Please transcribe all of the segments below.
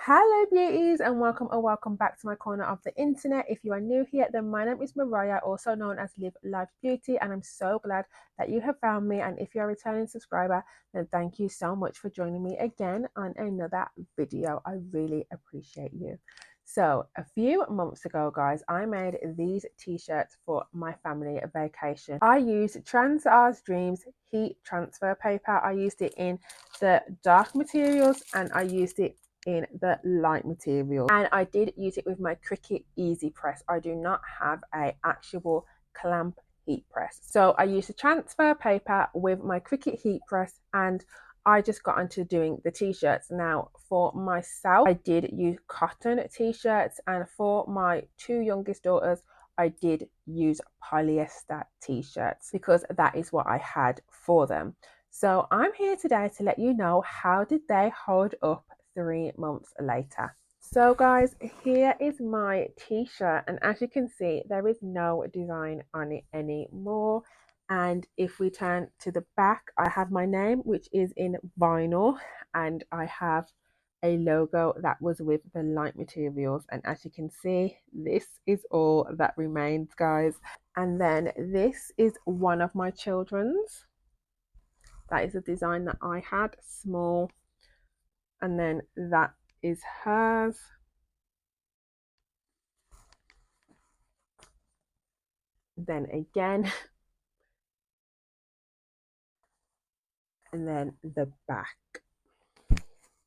Hello beauties and welcome back to my corner of the internet. If you are new here, then my name is Mariah, also known as Live Life Beauty, and I'm so glad that you have found me. And if you're a returning subscriber, then thank you so much for joining me again on another video. I really appreciate you. So a few months ago, guys, I made these t-shirts for my family vacation. I used TransOurDream's heat transfer paper. I used it in the dark materials and I used it in the light material, and I did use it with my Cricut Easy Press. I do not have a actual clamp heat press, so I used the transfer paper with my Cricut heat press, and I just got onto doing the t-shirts. Now for myself, I did use cotton t-shirts, and for my two youngest daughters I did use polyester t-shirts because that is what I had for them. So I'm here today to let you know how did they hold up 3 months later. So guys, here is my t-shirt, and as you can see, there is no design on it anymore. And if we turn to the back, I have my name, which is in vinyl, and I have a logo that was with the light materials. And as you can see, this is all that remains, guys. And then this is one of my children's. That is a design that I had, small, and then that is hers. Then again, and then the back.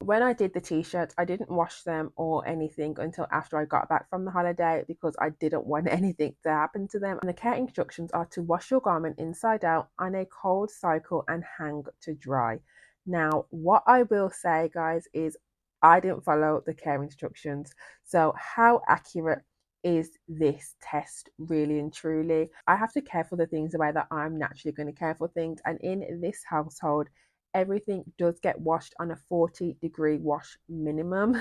When I did the t-shirts, I didn't wash them or anything until after I got back from the holiday because I didn't want anything to happen to them. And the care instructions are to wash your garment inside out on a cold cycle and hang to dry. Now, what I will say, guys, is I didn't follow the care instructions. So how accurate is this test really and truly? I have to care for the things the way that I'm naturally going to care for things. And in this household, everything does get washed on a 40-degree wash minimum,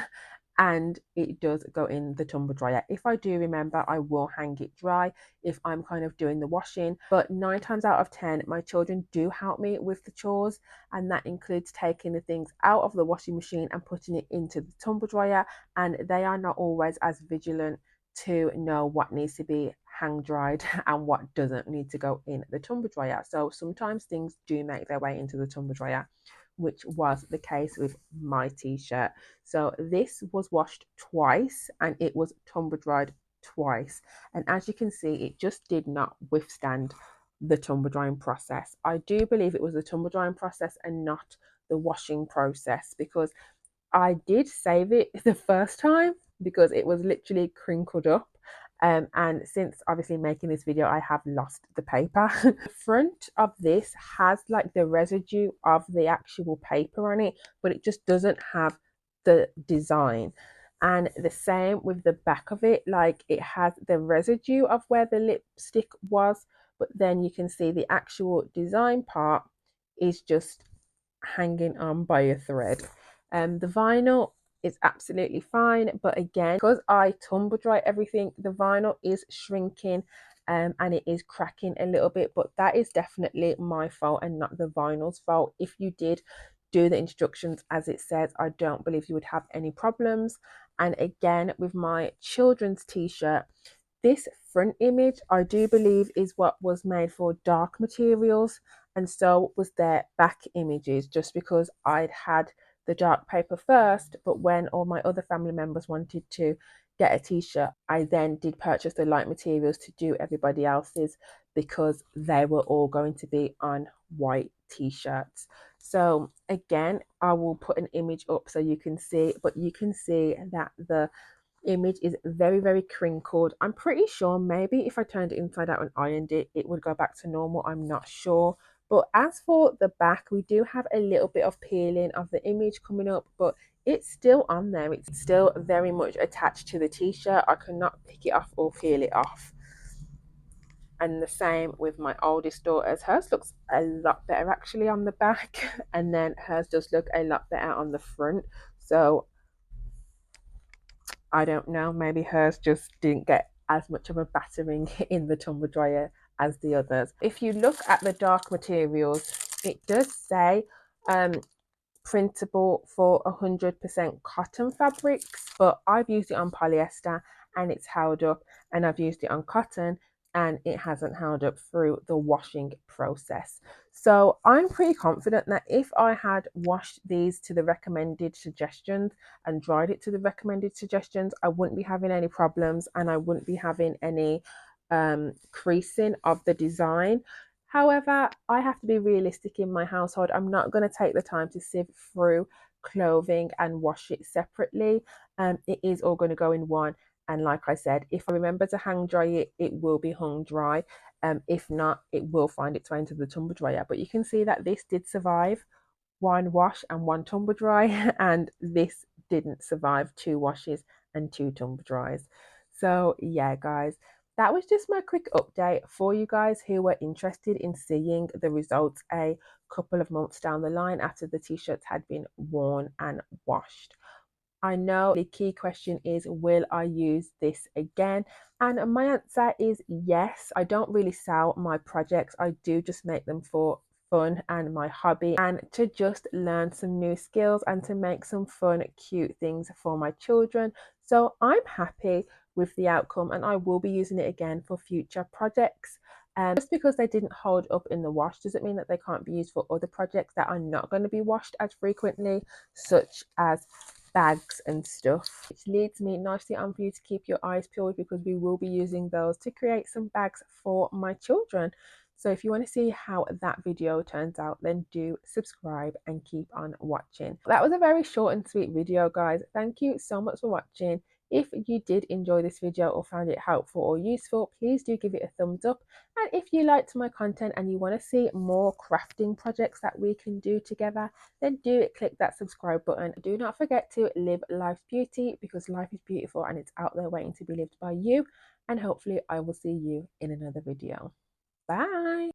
and it does go in the tumble dryer. If I do remember, I will hang it dry if I'm kind of doing the washing, but 9 times out of 10 my children do help me with the chores, and that includes taking the things out of the washing machine and putting it into the tumble dryer, and they are not always as vigilant to know what needs to be hang dried and what doesn't need to go in the tumble dryer. So sometimes things do make their way into the tumble dryer, which was the case with my t-shirt. So this was washed twice and it was tumble dried twice, and as you can see, it just did not withstand the tumble drying process. I do believe it was the tumble drying process and not the washing process, because I did save it the first time because it was literally crinkled up. And since obviously making this video, I have lost the paper. The front of this has like the residue of the actual paper on it, but it just doesn't have the design. And the same with the back of it, like it has the residue of where the lipstick was, but then you can see the actual design part is just hanging on by a thread. The vinyl is absolutely fine, but again, because I tumble dry everything, the vinyl is shrinking and it is cracking a little bit, but that is definitely my fault and not the vinyl's fault. If you did do the instructions as it says, I don't believe you would have any problems. And again, with my children's t-shirt, this front image I do believe is what was made for dark materials, and so was their back images, just because I'd had the dark paper first, but when all my other family members wanted to get a t-shirt, I then did purchase the light materials to do everybody else's because they were all going to be on white t-shirts. So again, I will put an image up so you can see, but you can see that the image is very crinkled. I'm pretty sure maybe if I turned it inside out and ironed it, it would go back to normal. I'm not sure. But as for the back, we do have a little bit of peeling of the image coming up, but it's still on there. It's still very much attached to the t-shirt. I cannot pick it off or peel it off. And the same with my oldest daughter's. Hers looks a lot better actually on the back, and then hers does look a lot better on the front. So I don't know, maybe hers just didn't get as much of a battering in the tumble dryer as the others. If you look at the dark materials, it does say printable for 100% cotton fabrics, but I've used it on polyester and it's held up, and I've used it on cotton and it hasn't held up through the washing process. So I'm pretty confident that if I had washed these to the recommended suggestions and dried it to the recommended suggestions, I wouldn't be having any problems and I wouldn't be having any creasing of the design. However, I have to be realistic in my household. I'm not going to take the time to sieve through clothing and wash it separately. It is all going to go in one. And like I said, if I remember to hang dry it, it will be hung dry. If not, it will find its way into the tumble dryer. But you can see that this did survive one wash and one tumble dry, and this didn't survive two washes and two tumble dries. So yeah, guys, that was just my quick update for you guys who were interested in seeing the results a couple of months down the line after the t-shirts had been worn and washed. I know the key question is, will I use this again? And my answer is yes. I don't really sell my projects. I do just make them for fun and my hobby, and to just learn some new skills and to make some fun, cute things for my children. So I'm happy with the outcome and I will be using it again for future projects. Just because they didn't hold up in the wash doesn't mean that they can't be used for other projects that are not going to be washed as frequently, such as bags and stuff, which leads me nicely on for you to keep your eyes peeled because we will be using those to create some bags for my children. So if you want to see how that video turns out, then do subscribe and keep on watching. That was a very short and sweet video, guys. Thank you so much for watching. If you did enjoy this video or found it helpful or useful, please do give it a thumbs up. And if you liked my content and you want to see more crafting projects that we can do together, then do click that subscribe button. Do not forget to live life's beauty, because life is beautiful and it's out there waiting to be lived by you. And hopefully I will see you in another video. Bye.